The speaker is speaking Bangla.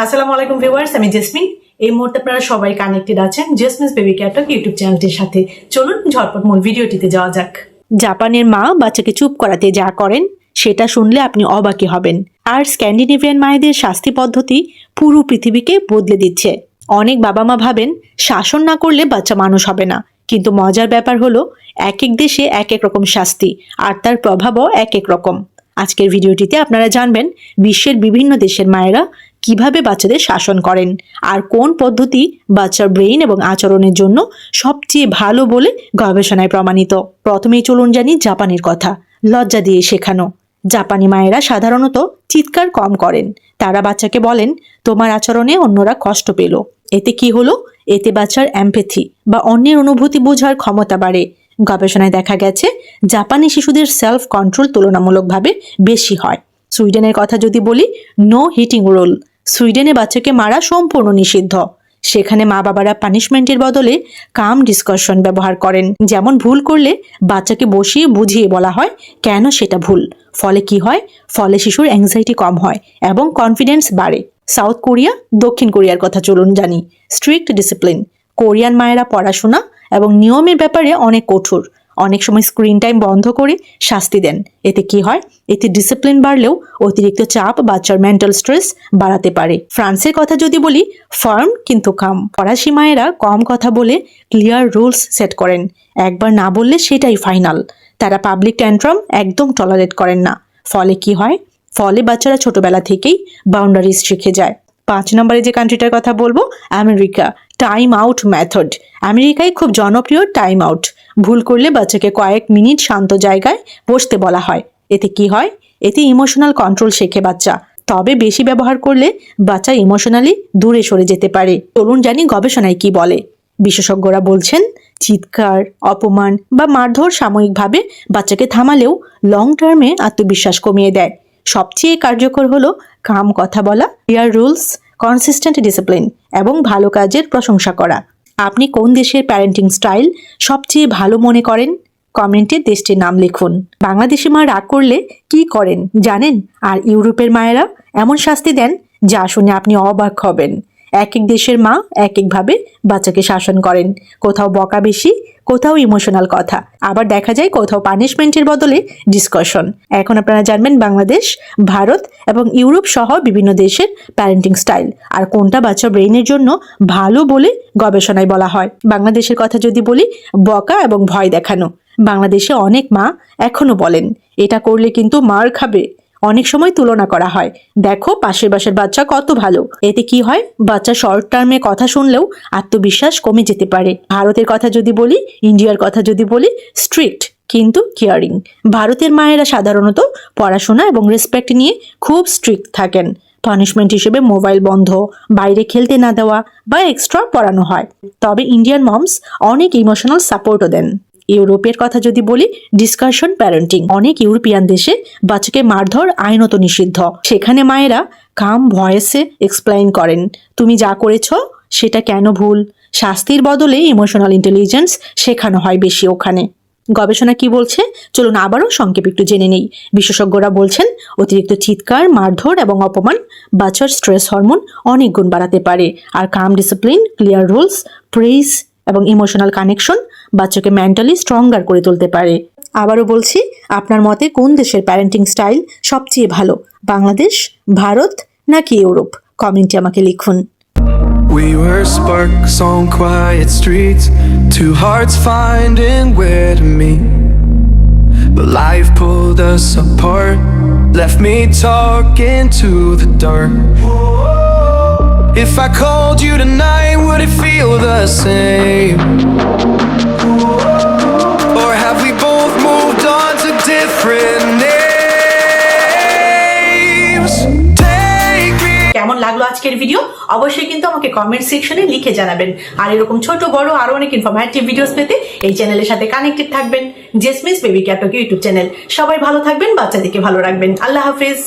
আসসালামু আলাইকুম ভিউয়ার্স, আমি জেসমিন। এই মুহূর্তে আপনারা সবাই কানেক্টেড আছেন জেসমিনস বেবি কেয়ার টক ইউটিউব চ্যানেলটির সাথে। চলুন ঝটপট মূল ভিডিওটিতে যাওয়া যাক। জাপানের মা বাচ্চাকে চুপ করাতে যা করেন সেটা শুনলে আপনি অবাকই হবেন। আর স্ক্যান্ডিনেভিয়ান মায়েদের শাস্তি পদ্ধতি পুরো পৃথিবীকে বদলে দিচ্ছে। অনেক বাবা মা ভাবেন শাসন না করলে বাচ্চা মানুষ হবে না, কিন্তু মজার ব্যাপার হলো এক এক দেশে এক এক রকম শাস্তি আর তার প্রভাবও এক এক রকম। আজকের ভিডিওটিতে আপনারা জানবেন বিশ্বের বিভিন্ন দেশের মায়েরা কিভাবে বাচ্চাদের শাসন করেন আর কোন পদ্ধতি বাচ্চার ব্রেইন এবং আচরণের জন্য সবচেয়ে ভালো বলে গবেষণায় প্রমাণিত। প্রথমেই চলুন জানি জাপানের কথা। লজ্জা দিয়ে শেখানো। জাপানি মায়েরা সাধারণত চিৎকার কম করেন। তারা বাচ্চাকে বলেন, তোমার আচরণে অন্যরা কষ্ট পেল। এতে কি হলো? এতে বাচ্চার এমপ্যাথি বা অন্যের অনুভূতি বোঝার ক্ষমতা বাড়ে। গবেষণায় দেখা গেছে জাপানি শিশুদের সেলফ কন্ট্রোল তুলনামূলকভাবে বেশি হয়। সুইডেনের কথা যদি বলি, নো হিটিং রুল। সুইডেনে বাচ্চাকে মারা সম্পূর্ণ নিষিদ্ধ। সেখানে মা বাবারা পানিশমেন্টের বদলে কাম ডিসকাশন ব্যবহার করেন। যেমন ভুল করলে বাচ্চাকে বসিয়ে বুঝিয়ে বলা হয় কেন সেটা ভুল। ফলে কি হয়? ফলে শিশুর অ্যাংজাইটি কম হয় এবং কনফিডেন্স বাড়ে। সাউথ কোরিয়া, দক্ষিণ কোরিয়ার কথা চলুন জানি। Strict discipline. কোরিয়ান মায়েরা পড়াশোনা এবং নিয়মের ব্যাপারে অনেক কঠোর। অনেক সময় স্ক্রিন টাইম বন্ধ করে শাস্তি দেন। এতে কি হয়? এতে ডিসিপ্লিন বাড়লেও অতিরিক্ত চাপ বাচ্চার মেন্টাল স্ট্রেস বাড়াতে পারে। ফ্রান্সের কথা যদি বলি, ফার্ম কিন্তু কাম। ফরাসি মায়েরা কম কথা বলে ক্লিয়ার রুলস সেট করেন। একবার না বললে সেটাই ফাইনাল। তারা পাবলিক ট্যান্ট্রাম একদম টলারেট করেন না। ফলে কি হয়? ফলে বাচ্চারা ছোটবেলা থেকেই বাউন্ডারিজ শিখে যায়। 5 নম্বরে যে কান্ট্রিটার কথা বলবো, আমেরিকা। Time out method. আমেরিকায় খুব জনপ্রিয় টাইম আউট। ভুল করলে বাচ্চাকে কয়েক মিনিট শান্ত জায়গায় বসতে বলা হয়। এতে কি হয়? এতে ইমোশনাল কন্ট্রোল শেখে বাচ্চা। তবে বেশি ব্যবহার করলে বাচ্চা ইমোশনালি দূরে সরে যেতে পারে। চলুন জানি গবেষণায় কি বলে। বিশেষজ্ঞরা বলছেন চিৎকার, অপমান বা মারধর সাময়িকভাবে বাচ্চাকে থামালেও লং টার্মে আত্মবিশ্বাস কমিয়ে দেয়। সবচেয়ে কার্যকর হলো কাম কথা বলা, ক্লিয়ার রুলস, কনসিস্টেন্ট ডিসিপ্লিন এবং ভালো কাজের প্রশংসা করা। আপনি কোন দেশের প্যারেন্টিং স্টাইল সবচেয়ে ভালো মনে করেন? কমেন্টে দেশটির নাম লিখুন। বাংলাদেশি মা রাগ করলে কি করেন জানেন? আর ইউরোপের মায়েরা এমন শাস্তি দেন যা শুনে আপনি অবাক হবেন। এক এক দেশের মা এক একভাবে বাচ্চাকে শাসন করেন। কোথাও বকা বেশি, কোথাও ইমোশনাল কথা, আবার দেখা যায় কোথাও পানিশমেন্টের বদলে ডিসকাশন। এখন আপনারা জানবেন বাংলাদেশ, ভারত এবং ইউরোপ সহ বিভিন্ন দেশের প্যারেন্টিং স্টাইল আর কোনটা বাচ্চা ব্রেইনের জন্য ভালো বলে গবেষণায় বলা হয়। বাংলাদেশের কথা যদি বলি, বকা এবং ভয় দেখানো। বাংলাদেশে অনেক মা এখনো বলেন, এটা করলে কিন্তু মার খাবে। অনেক সময় তুলনা করা হয়, দেখো পাশের বাসার বাচ্চা কত ভালো। এতে কি হয়? বাচ্চা শর্ট টার্মে কথা শুনলেও আত্মবিশ্বাস কমে যেতে পারে। ভারতের কথা যদি বলি, ইন্ডিয়ার কথা যদি বলি, স্ট্রিক্ট কিন্তু কেয়ারিং। ভারতের মায়েরা সাধারণত পড়াশোনা এবং রেসপেক্ট নিয়ে খুব স্ট্রিক্ট থাকেন। পানিশমেন্ট হিসেবে মোবাইল বন্ধ, বাইরে খেলতে না দেওয়া বা এক্সট্রা পড়ানো হয়। তবে ইন্ডিয়ান মমস অনেক ইমোশনাল সাপোর্টও দেন। ইউরোপের কথা যদি বলি, ডিসকাশন প্যারেন্টিং। অনেক ইউরোপিয়ান দেশে বাচ্চাকে মারধর আইনত নিষিদ্ধ। সেখানে মায়েরা কাম ভয়েসে এক্সপ্লেইন করেন, তুমি যা করেছ সেটা কেন ভুল। শাস্তির বদলে ইমোশনাল ইন্টেলিজেন্স শেখানো হয় বেশি ওখানে। গবেষণা কি বলছে চলুন আবারও সংক্ষেপে একটু জেনে নেই। বিশেষজ্ঞরা বলছেন অতিরিক্ত চিৎকার, মারধর এবং অপমান বাচ্চার স্ট্রেস হরমোন অনেক গুণ বাড়াতে পারে। আর calm discipline, clear rules, praise এবং ইমোশনাল কানেকশন বাচ্চাকে মেন্টালি স্ট্রঙ্গার করে তুলতে পারে। আবারও বলছি, আপনার মতে কোন দেশের প্যারেন্টিং স্টাইল সবচেয়ে ভালো? বাংলাদেশ, ভারত নাকি ইউরোপ? কমেন্টে আমাকে লিখুন। We were sparks on quiet streets, two hearts finding where to meet. But life pulled us apart, left me talking to the dark. If I called you tonight, would it feel the same? Or have we both moved on to different names? কেমন লাগলো আজকের ভিডিও? অবশ্যই কিন্তু আমাকে কমেন্ট সেকশনে লিখে জানাবেন। আর এরকম ছোট বড় আরো অনেক ইনফরমেটিভ ভিডিওস পেতে এই চ্যানেলের সাথে কানেক্টেড থাকবেন। Jasmine's baby care talk YouTube channel. সবাই ভালো থাকবেন, বাচ্চাদেরকে ভালো রাখবেন। আল্লাহ হাফেজ।